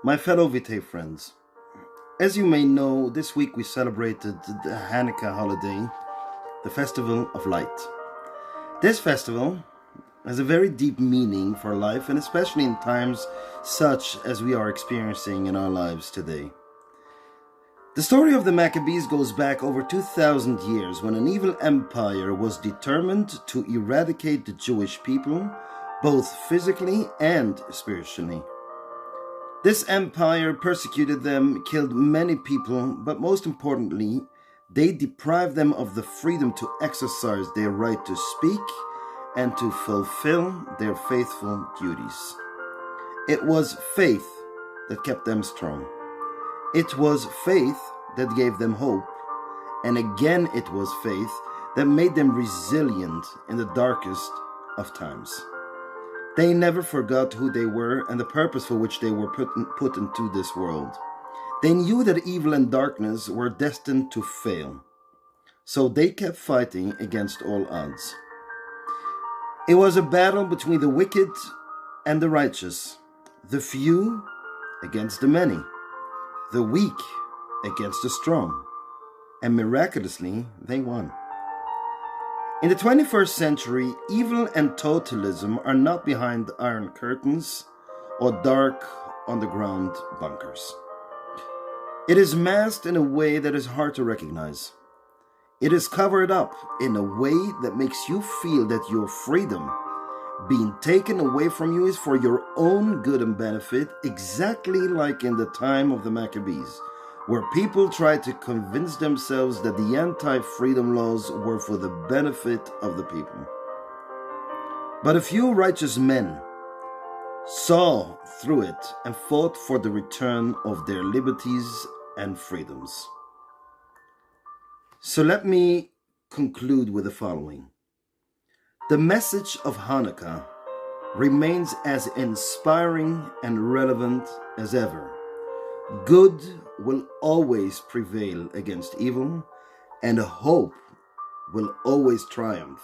My fellow Vitae friends, as you may know, this week we celebrated the Hanukkah holiday, the Festival of Light. This festival has a very deep meaning for life, and especially in times such as we are experiencing in our lives today. The story of the Maccabees goes back over 2,000 years when an evil empire was determined to eradicate the Jewish people, both physically and spiritually. This empire persecuted them, killed many people, but most importantly, they deprived them of the freedom to exercise their right to speak and to fulfill their faithful duties. It was faith that kept them strong. It was faith that gave them hope, and again it was faith that made them resilient in the darkest of times. They never forgot who they were and the purpose for which they were put into this world. They knew that evil and darkness were destined to fail, so they kept fighting against all odds. It was a battle between the wicked and the righteous, the few against the many, the weak against the strong, and miraculously they won. In the 21st century, evil and totalism are not behind iron curtains or dark underground bunkers. It is masked in a way that is hard to recognize. It is covered up in a way that makes you feel that your freedom being taken away from you is for your own good and benefit, exactly like in the time of the Maccabees, where people tried to convince themselves that the anti-freedom laws were for the benefit of the people. But a few righteous men saw through it and fought for the return of their liberties and freedoms. So let me conclude with the following. The message of Hanukkah remains as inspiring and relevant as ever. Good will always prevail against evil, and hope will always triumph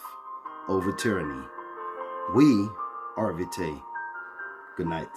over tyranny. We are Vitae. Good night.